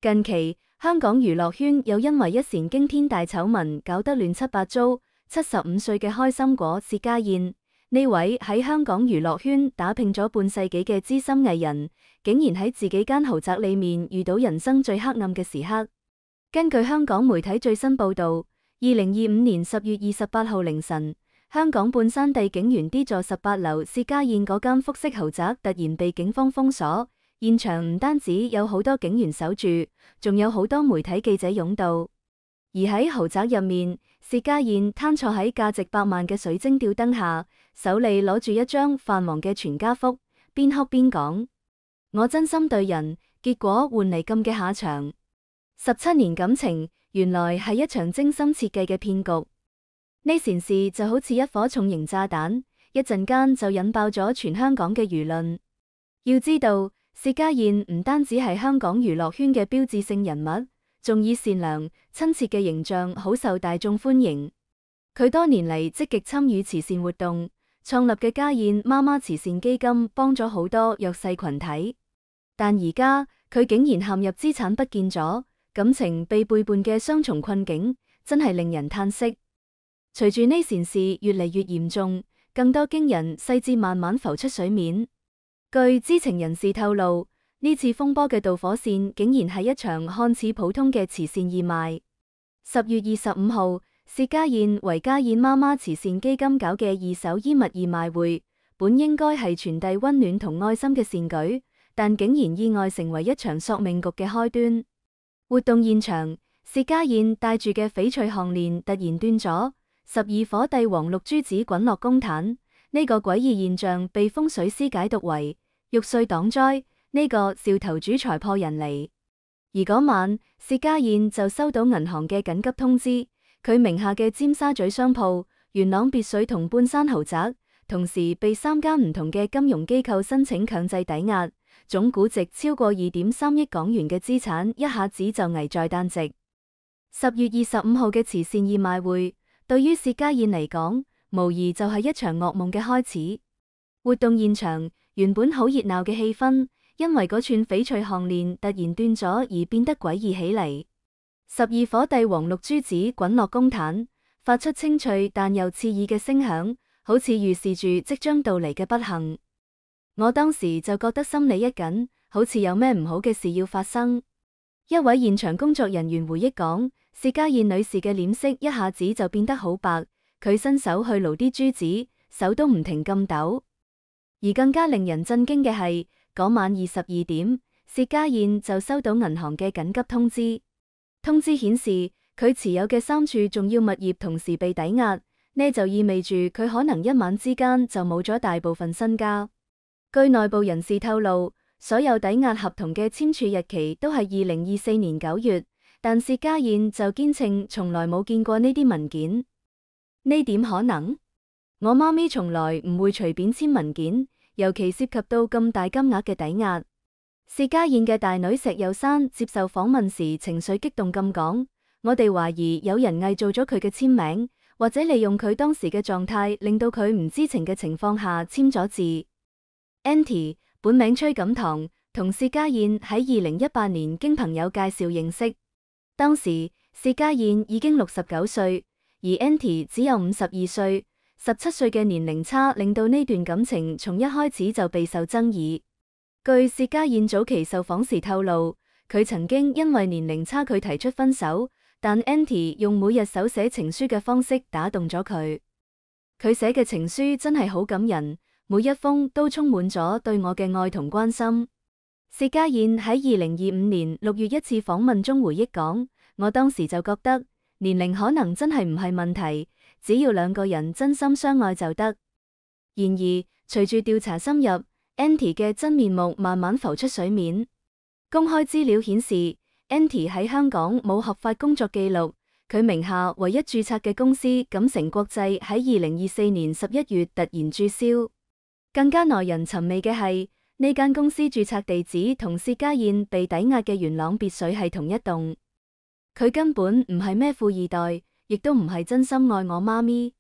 近期香港娛樂圈又因為一闡驚天大醜聞搞得亂七八糟。75歲嘅開心果薛家燕，呢位喺香港娛樂圈打拼咗半世紀嘅資深藝人，竟然喺自己間豪宅裏面遇到人生最黑暗嘅時刻。根據香港媒體最新報道，2025年10月28號凌晨，香港半山帝景園 D 座18樓薛家燕嗰間複式豪宅突然被警方封鎖。現場唔單止有好多警員守住，仲有好多媒體記者湧到。而喺豪宅入面，薛家燕攤坐喺價值百萬嘅水晶吊燈下，手裏攞住一張泛黃嘅全家福，邊哭邊講：我真心對人，結果換嚟咁嘅下場。17年感情，原來係一場精心設計嘅騙局。呢件事就好似一顆重型炸彈，一陣間就引爆咗全香港嘅輿論。要知道，薛家燕唔單止係香港娛樂圈嘅標誌性人物，仲以善良、親切嘅形象好受大眾歡迎。佢多年嚟積極參與慈善活動，創立嘅家燕媽媽慈善基金幫咗好多弱勢群體。但而家佢竟然陷入資產不見咗、感情被背叛嘅雙重困境，真係令人嘆息。隨住呢件事越嚟越嚴重，更多驚人細節慢慢浮出水面。據知情人士透露，呢次風波嘅導火線竟然係一場看似普通嘅慈善義賣。10月25號，薛家燕為家燕媽媽慈善基金搞嘅二手衣物義賣會，本應該係傳遞溫暖同愛心嘅善舉，但竟然意外成為一場索命局嘅開端。活動現場，薛家燕戴住嘅翡翠項鏈突然斷咗，12顆帝王綠珠子滾落公壇。呢個詭異現象被風水師解讀為玉碎擋災，呢個兆頭主財破人離。而嗰晚，薛家燕就收到銀行嘅緊急通知，佢名下嘅尖沙咀商鋪、元朗別墅同半山豪宅，同時被3間唔同嘅金融機構申請強制抵押，總估值超過2.3億港元嘅資產，一下子就危在旦夕。10月25號嘅慈善義賣會，對於薛家燕嚟講，無疑就係一場噩夢嘅開始。活動現場原本好熱鬧嘅氣氛，因為嗰串翡翠項鏈突然斷咗而變得詭異起嚟。12顆帝王綠珠子滾落公壇，發出清脆但又刺耳嘅聲響，好似預示住即將到嚟嘅不幸。我當時就覺得心裏一緊，好似有咩唔好嘅事要發生。一位現場工作人員回憶講，薛家燕女士嘅臉色一下子就變得好白，佢伸手去撈啲珠子，手都唔停咁抖。而更加令人震驚嘅係，嗰晚22點，薛家燕就收到銀行嘅緊急通知。通知顯示，佢持有嘅3處重要物業同時被抵押，呢就意味住佢可能一晚之間就冇咗大部分身家。據內部人士透露，所有抵押合同嘅簽署日期都係2024年9月，但薛家燕就堅稱從來冇見過呢啲文件。呢點可能？我媽咪從來唔會隨便簽文件，尤其涉及到咁大金額嘅抵押。薛家燕嘅大女石友珊接受訪問時情緒激動咁講：我哋懷疑有人偽造咗佢嘅簽名，或者利用佢當時嘅狀態，令到佢唔知情嘅情況下簽咗字。Auntie 本名崔錦棠，同薛家燕喺2018年經朋友介紹認識。當時薛家燕已經69歲，而 Auntie 只有52歲，17歲嘅年齡差令到呢段感情從一開始就備受爭議。據薛家燕早期受訪時透露，佢曾經因為年齡差距提出分手，但 Auntie 用每日手寫情書嘅方式打動咗佢。佢寫嘅情書真係好感人，每一封都充滿咗對我嘅愛同關心。薛家燕喺2025年6月一次訪問中回憶講：我當時就覺得年齡可能真係唔係問題，只要兩個人真心相愛就得。然而，隨住調查深入，Auntie 嘅真面目慢慢浮出水面。公開資料顯示，Auntie 喺香港冇合法工作記錄，佢名下唯一註冊嘅公司錦城國際喺2024年11月突然註銷。更加耐人尋味嘅係，呢間公司註冊地址同薛家燕被抵押嘅元朗別墅係同一棟。佢根本唔係咩富二代，亦都唔係真心愛我媽咪。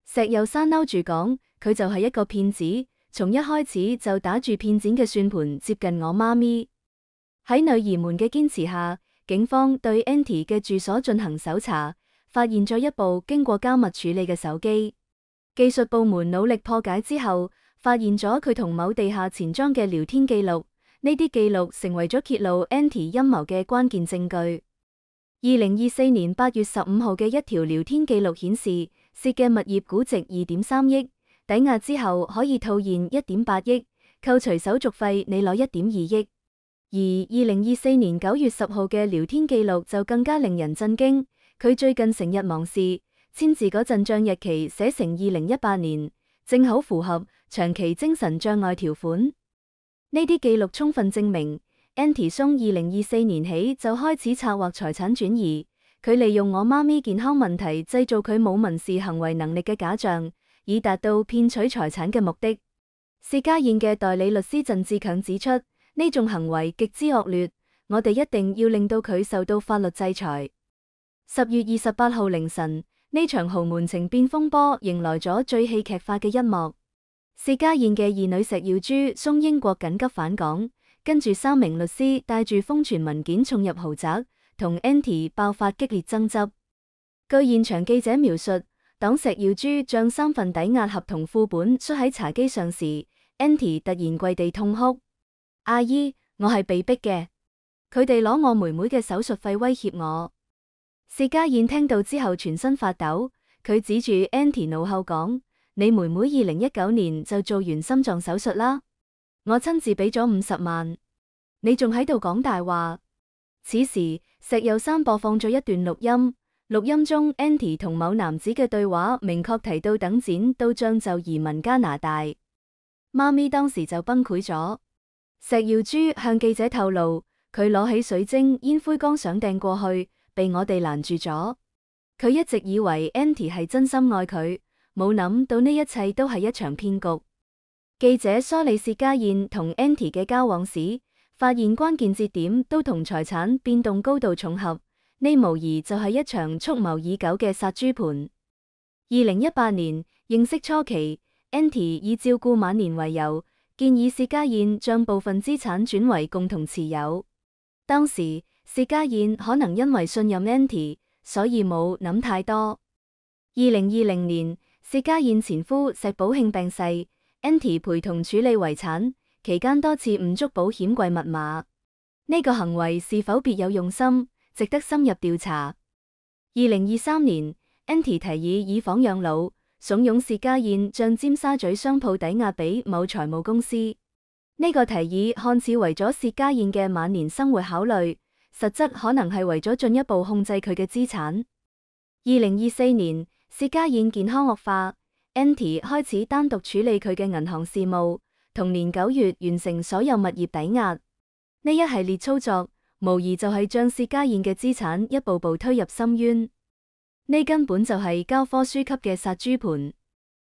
石友珊嬲住講，佢就係一個騙子，從一開始就打住騙子嘅算盤接近我媽咪。喺女兒們嘅堅持下警方對 Andy 嘅住所進行搜查，發現咗一部經過加密處理嘅手機。技術部門努力破解之後，發現咗佢同某地下錢莊嘅聊天記錄，呢啲記錄成為咗揭露 Andy 陰謀嘅關鍵證據。2024年8月15號嘅一條聊天記錄顯示，薛嘅物業估值2.3億，抵押之後可以套現1.8億，扣除手續費你攞1.2億。而2024年9月10號嘅聊天記錄就更加令人震驚，佢最近成日忙事，簽字嗰陣賬日期寫成2018年，正好符合長期精神障礙條款。呢啲記錄充分證明Andy 從2024年起就開始策劃財產轉移，佢利用我媽咪健康問題製造佢冇民事行為能力嘅假象，以達到騙取財產嘅目的。薛家燕嘅代理律師鄭志強指出，呢種行為極之惡劣，我哋一定要令到佢受到法律制裁。10月28號凌晨，呢場豪門情變風波迎來咗最戲劇化嘅一幕。薛家燕嘅二女石耀珠從英國緊急返港，跟住3名律師帶住封存文件衝入豪宅，同 Andy 爆發激烈爭執。據現場記者描述，當石耀珠將3份抵押合同副本摔喺茶几上時，Andy 突然跪地痛哭：阿姨，我係被逼嘅，佢哋攞我妹妹嘅手術費威脅我。薛家燕聽到之後全身發抖，佢指住 Andy 怒後講：你妹妹2019年就做完心臟手術啦，我親自俾咗50萬，你仲喺度講大話。此時石友山播放咗一段錄音，錄音中 Andy 同某男子嘅對話明確提到等錢到帳就移民加拿大。媽咪當時就崩潰咗。石耀珠向記者透露，佢攞起水晶煙灰缸想掟過去，被我哋攔住咗。佢一直以為 Andy 係真心愛佢，冇諗到呢一切都係一場騙局。記者梳理薛家燕同 Andy 嘅交往史，發現關鍵節點都同財產變動高度重合，呢無疑就係一場蓄謀已久嘅殺豬盤。2018年認識初期，Andy 以照顧晚年為由，建議薛家燕將部分資產轉為共同持有。當時薛家燕可能因為信任 Andy，所以冇諗太多。2020年，薛家燕前夫石寶慶病逝，Andy 陪同處理遺產，期間多次誤觸保險櫃密碼。呢個行為是否別有用心，值得深入調查。2023年，Andy 提議以房養老，慫恿薛家燕將尖沙咀商鋪抵押俾某財務公司。呢個提議看似為咗薛家燕嘅晚年生活考慮，實質可能係為咗進一步控制佢嘅資產。2024年，薛家燕健康惡化，Andy 開始單獨處理佢嘅銀行事務，同年9月完成所有物業抵押。呢一系列操作，無疑就係將薛家燕嘅資產一步步推入深淵。呢根本就係教科書級嘅殺豬盤。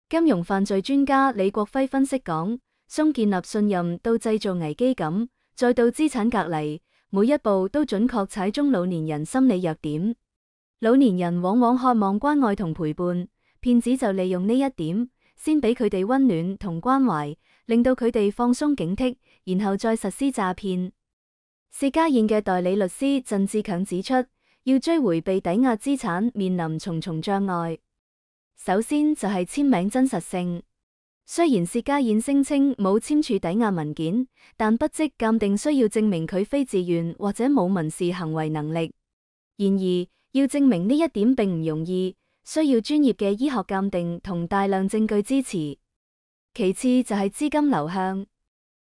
金融犯罪專家李國輝分析講，從建立信任到製造危機感，再到資產隔離，每一步都準確踩中老年人心理弱點。老年人往往渴望關愛同陪伴，騙子就利用呢一點，先俾佢哋溫暖同關懷，令到佢哋放鬆警惕，然後再實施詐騙。薛家燕嘅代理律師鄭志強指出，要追回被抵押資產面臨重重障礙。首先就係簽名真實性。雖然薛家燕聲稱冇簽署抵押文件，但筆跡鑑定需要證明佢非自願或者冇民事行為能力。然而，要證明呢一點並唔容易，需要專業嘅醫學鑑定同大量證據支持。其次就係資金流向。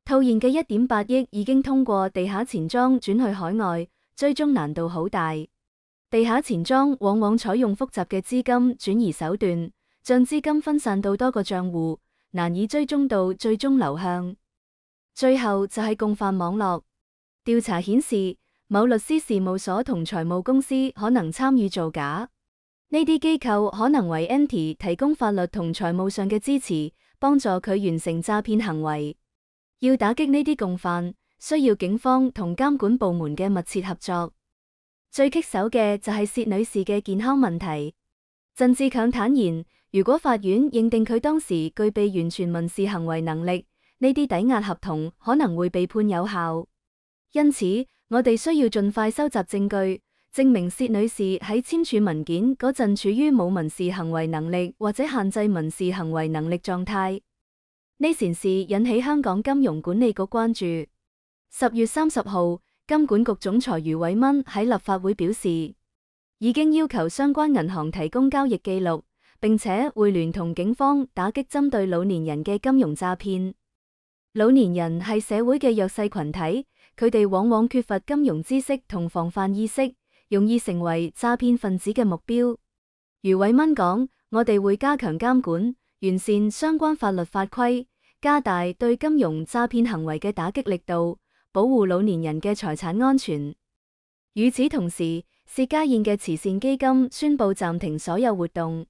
套現嘅1.8億已經通過地下錢莊轉去海外，追蹤難度好大。地下錢莊往往採用複雜嘅資金轉移手段，將資金分散到多個賬戶，難以追蹤到最終流向。最後就係共犯網絡。調查顯示，某律師事務所同財務公司可能參與造假。呢啲機構可能為 Andy 提供法律同財務上嘅支持，幫助佢完成詐騙行為。要打擊呢啲共犯，需要警方同監管部門嘅密切合作。最棘手嘅就係薛女士嘅健康問題。鄭志強坦言，如果法院認定佢當時具備完全民事行為能力，呢啲抵押合同可能會被判有效。因此，我哋需要盡快收集證據，證明薛女士喺簽署文件嗰陣處於冇民事行為能力或者限制民事行為能力狀態。呢件事引起香港金融管理局關注。10月30號，金管局總裁余偉蚊喺立法會表示，已經要求相關銀行提供交易記錄，並且會聯同警方打擊針對老年人嘅金融詐騙。老年人係社會嘅弱勢群體，佢哋往往缺乏金融知識同防範意識，容易成為詐騙分子嘅目標。余偉蚊講，我哋會加強監管，完善相關法律法規，加大對金融詐騙行為嘅打擊力度，保護老年人嘅財產安全。與此同時，薛家燕嘅慈善基金宣布暫停所有活動。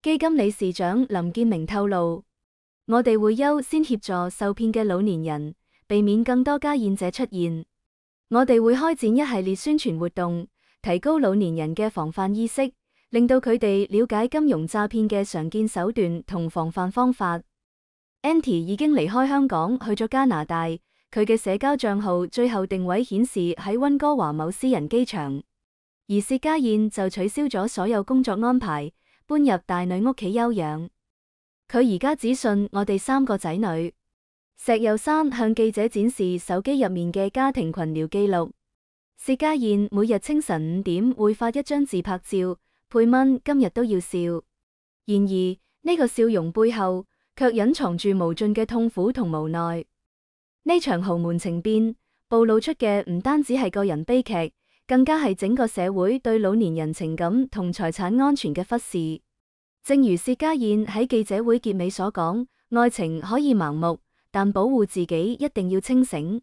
基金理事長林建明透露，我哋會優先協助受騙嘅老年人，避免更多家燕者出現。我哋會開展一系列宣傳活動，提高老年人嘅防範意識，令到佢哋了解金融詐騙嘅常見手段同防範方法。Anty 已經離開香港去咗加拿大，佢嘅社交賬號最後定位顯示喺溫哥華某私人機場，而薛家燕就取消咗所有工作安排，搬入大女屋企休養。佢而家只信我哋3個仔女。石佑山向記者展示手機入面嘅家庭群聊記錄。薛家燕每日清晨5點會發一張自拍照，配文今日都要笑。然而呢個笑容背後，卻隱藏住無盡嘅痛苦同無奈。呢場豪門情變暴露出嘅唔單止係個人悲劇，更加係整個社會對老年人情感同財產安全嘅忽視。正如薛家燕喺記者會結尾所講，愛情可以盲目，但保護自己一定要清醒。